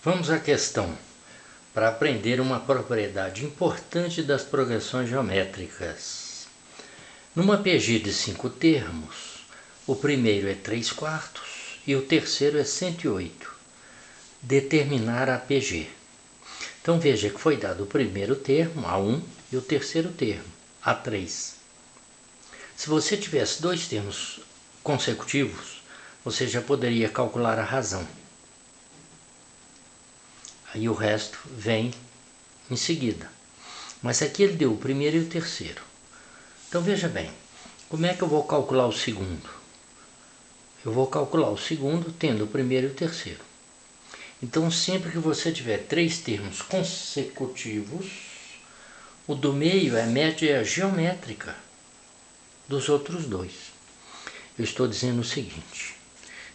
Vamos à questão para aprender uma propriedade importante das progressões geométricas. Numa PG de 5 termos, o primeiro é 3/4 e o terceiro é 108. Determinar a PG. Então veja que foi dado o primeiro termo, A1, e o terceiro termo, A3. Se você tivesse dois termos consecutivos, você já poderia calcular a razão. Aí o resto vem em seguida. Mas aqui ele deu o primeiro e o terceiro. Então veja bem, como é que eu vou calcular o segundo? Eu vou calcular o segundo tendo o primeiro e o terceiro. Então sempre que você tiver três termos consecutivos, o do meio é a média geométrica dos outros dois. Eu estou dizendo o seguinte: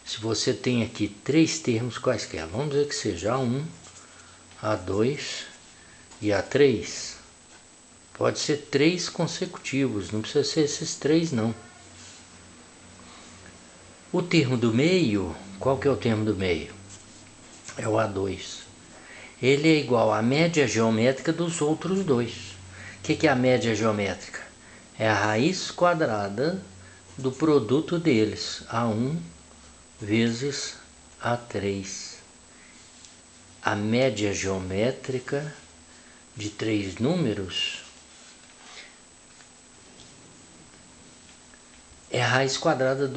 se você tem aqui três termos quaisquer, vamos dizer que seja A1, A2 e A3, pode ser três consecutivos, não precisa ser esses três não. O termo do meio, qual que é o termo do meio? É o A2. Ele é igual à média geométrica dos outros dois. O que é a média geométrica? É a raiz quadrada do produto deles, A1 vezes A3. A média geométrica de três números é a raiz quadrada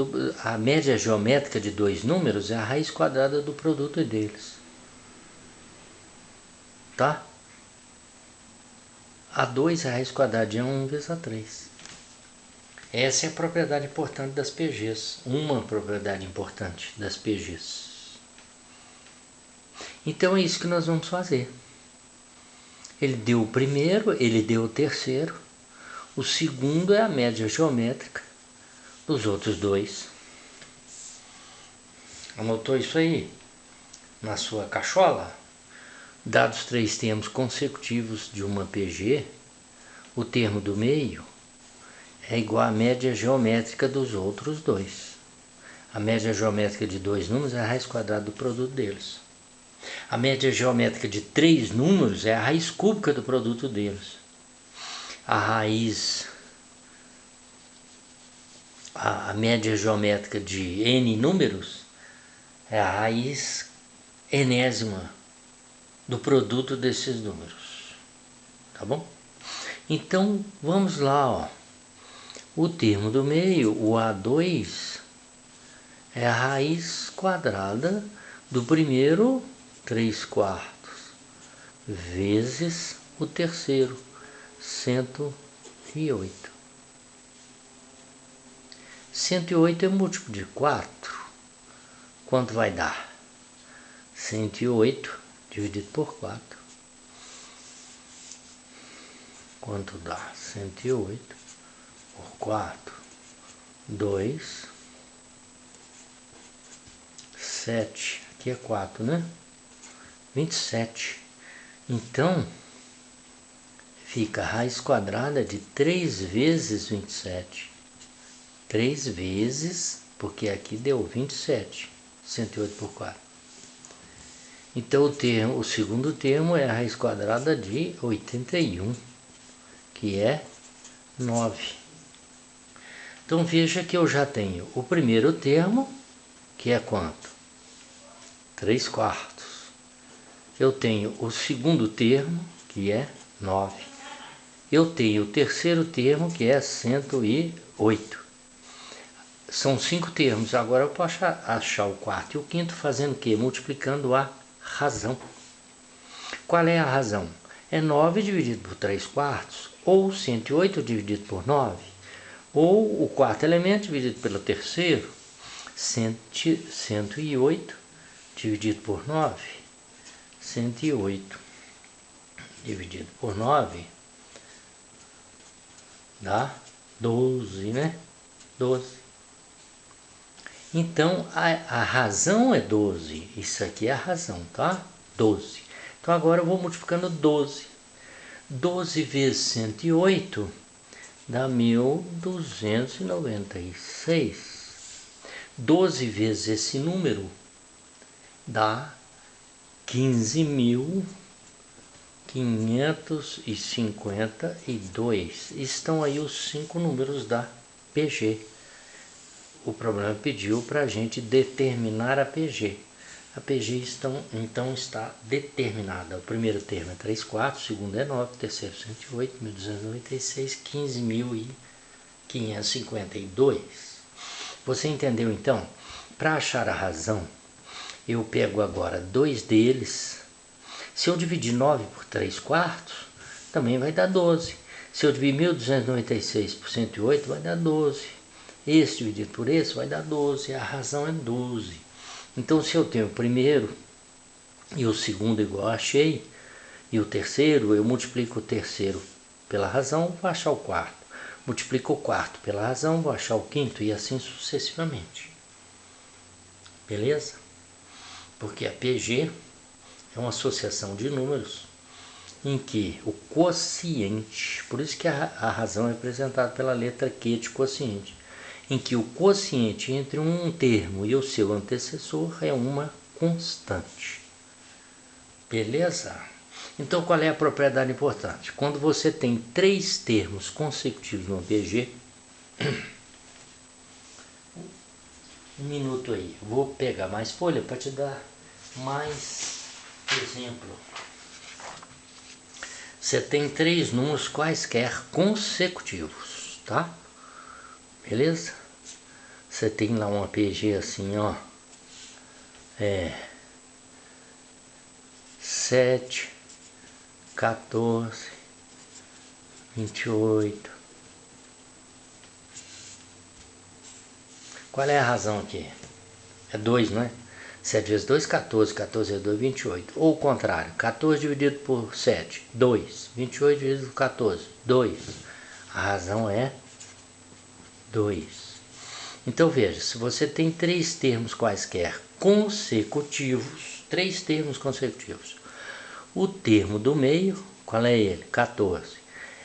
a média geométrica de dois números é a raiz quadrada do produto deles. Tá? A2 é a raiz quadrada de A1 vezes A3. Essa é a propriedade importante das PGs. Uma propriedade importante das PGs. Então é isso que nós vamos fazer. Ele deu o primeiro, ele deu o terceiro. O segundo é a média geométrica dos outros dois. Anotou isso aí na sua cachola? Dados três termos consecutivos de uma PG, o termo do meio é igual à média geométrica dos outros dois. A média geométrica de dois números é a raiz quadrada do produto deles. A média geométrica de três números é a raiz cúbica do produto deles. A média geométrica de n números é a raiz enésima do produto desses números. Tá bom? Então, vamos lá, ó. O termo do meio, o A2, é a raiz quadrada do primeiro 3/4 vezes o terceiro, 108. 108 é múltiplo de 4. Quanto vai dar? 108 dividido por 4. Quanto dá? 108 por 4. 2. 7. Aqui é 4, né? 27. Então, fica a raiz quadrada de 3 vezes 27. 3 vezes, porque aqui deu 27. 108 por 4. Então, o segundo termo é a raiz quadrada de 81, que é 9. Então, veja que eu já tenho o primeiro termo, que é quanto? 3/4. Eu tenho o segundo termo, que é 9. Eu tenho o terceiro termo, que é 108. São 5 termos. Agora eu posso achar o quarto e o quinto fazendo o quê? Multiplicando a razão. Qual é a razão? É 9 dividido por 3/4, ou 108 dividido por 9, ou o quarto elemento dividido pelo terceiro, 108 dividido por 9. 108 dividido por 9 dá 12, né? 12. Então, a razão é 12. Isso aqui é a razão, tá? 12. Então, agora eu vou multiplicando 12. 12 vezes 108 dá 1.296. 12 vezes esse número dá 15.552. Estão aí os 5 números da PG. O problema pediu para a gente determinar a PG. A PG então está determinada. O primeiro termo é 3 quartos, o segundo é 9, o terceiro 108, 1.296, 15.552. Você entendeu então? Para achar a razão, eu pego agora 2 deles. Se eu dividir 9 por 3 quartos, também vai dar 12. Se eu dividir 1.296 por 108, vai dar 12. Esse dividido por esse vai dar 12. A razão é 12. Então, se eu tenho o primeiro e o segundo igual achei, e o terceiro, eu multiplico o terceiro pela razão, vou achar o quarto. Multiplico o quarto pela razão, vou achar o quinto, e assim sucessivamente. Beleza? Porque a PG é uma associação de números em que o quociente, por isso que a razão é representada pela letra Q de quociente, em que o quociente entre um termo e o seu antecessor é uma constante. Beleza? Então, qual é a propriedade importante? Quando você tem 3 termos consecutivos no PG, um minuto aí, vou pegar mais folha para te dar mais exemplo. Você tem 3 números quaisquer consecutivos, tá? Beleza? Você tem lá uma PG assim, ó. 7, 14, 28. Qual é a razão aqui? É 2, não é? 7 vezes 2, 14. 14 vezes 2, 28. Ou o contrário, 14 dividido por 7, 2. 28 dividido por 14, 2. A razão é 2. Então veja, se você tem 3 termos quaisquer consecutivos, 3 termos consecutivos, o termo do meio, qual é ele? 14.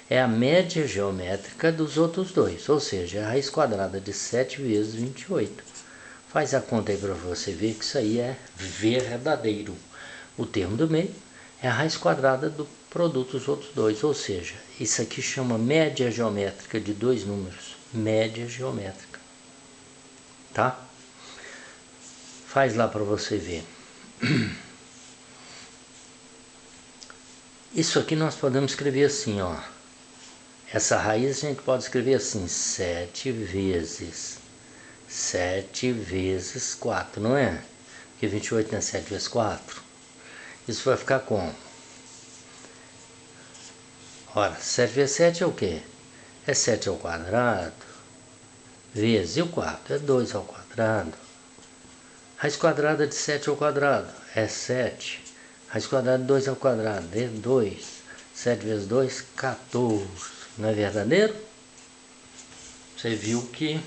É a média geométrica dos outros 2, ou seja, a raiz quadrada de 7 vezes 28. Faz a conta aí para você ver que isso aí é verdadeiro. O termo do meio é a raiz quadrada do produto dos outros 2, ou seja, isso aqui chama média geométrica de 2 números. Média geométrica. Tá? Faz lá para você ver. Isso aqui nós podemos escrever assim, ó. Essa raiz a gente pode escrever assim, 7 vezes 4, não é? Porque 28 não é 7 vezes 4. Isso vai ficar como? Ora, 7 vezes 7 é o quê? É 7 ao quadrado, vezes, e o 4 é 2 ao quadrado. Raiz quadrada de 7 ao quadrado é 7. Raiz quadrada de 2 ao quadrado é 2. 7 vezes 2, 14. Não é verdadeiro? Você viu que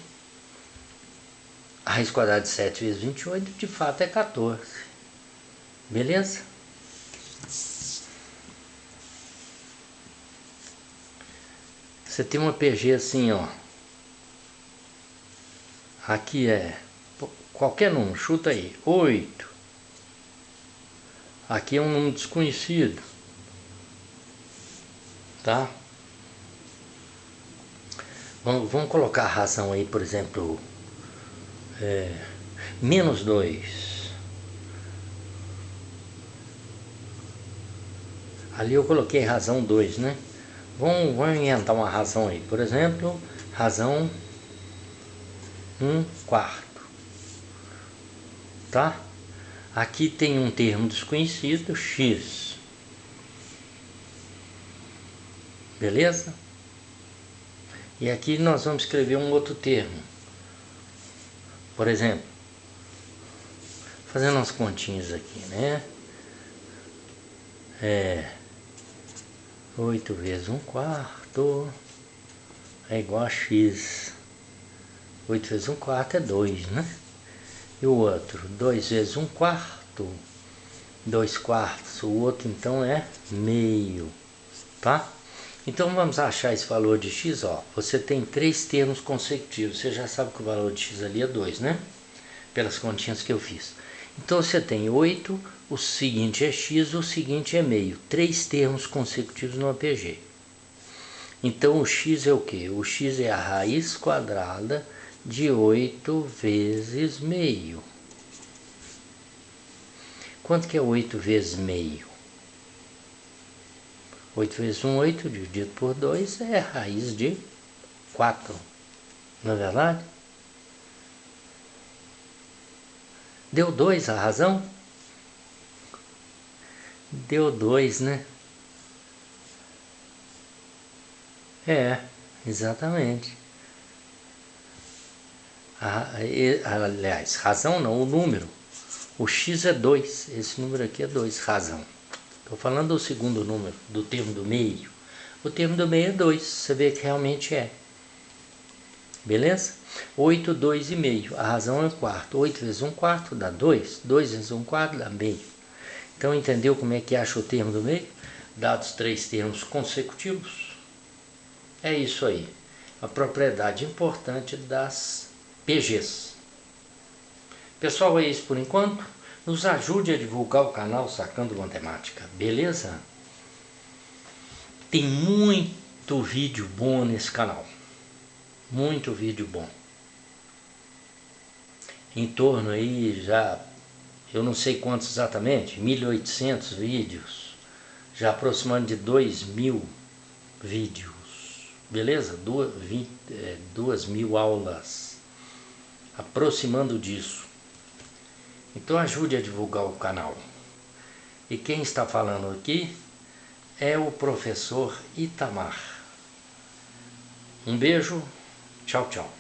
a raiz quadrada de 7 vezes 28 de fato é 14. Beleza? Você tem uma PG assim, ó. Aqui é qualquer número, chuta aí, 8. Aqui é um número desconhecido, tá? Vamos colocar a razão aí, por exemplo, menos 2. Ali eu coloquei razão 2, né? Vamos inventar uma razão aí, por exemplo, razão 1/4. Tá? Aqui tem um termo desconhecido, x. Beleza? E aqui nós vamos escrever um outro termo. Por exemplo, fazendo umas continhas aqui, né? 8 vezes 1/4 é igual a x. 8 vezes 1/4 é 2, né? E o outro, 2 vezes 1/4, 2/4, o outro então é meio, tá? Então vamos achar esse valor de x, ó. Você tem 3 termos consecutivos, você já sabe que o valor de x ali é 2, né? Pelas continhas que eu fiz. Então você tem 8, o seguinte é x, o seguinte é meio. 3 termos consecutivos no APG. Então o x é o quê? O x é a raiz quadrada de 8 vezes meio. Quanto que é 8 vezes meio? 8 vezes 1, 8, dividido por 2 é a raiz de 4. Não é verdade? Deu 2 a razão? Deu 2, né? É, exatamente. Aliás, razão não, o número. O x é 2, esse número aqui é 2, razão. Estou falando do segundo número, do termo do meio. O termo do meio é 2, você vê que realmente é. Beleza? 8, 2 e meio, a razão é um quarto. 8 vezes 1 quarto dá 2, 2 vezes 1 quarto dá meio. Então entendeu como é que acha o termo do meio? Dados 3 termos consecutivos. É isso aí, a propriedade importante das PGs. Pessoal, é isso por enquanto. Nos ajude a divulgar o canal Sacando Matemática, beleza? Tem muito vídeo bom nesse canal. Muito vídeo bom. Em torno aí já, eu não sei quantos exatamente, 1.800 vídeos. Já aproximando de 2.000 vídeos. Beleza? 2.000 aulas. Aproximando disso. Então ajude a divulgar o canal. E quem está falando aqui é o professor Itamar. Um beijo, tchau, tchau.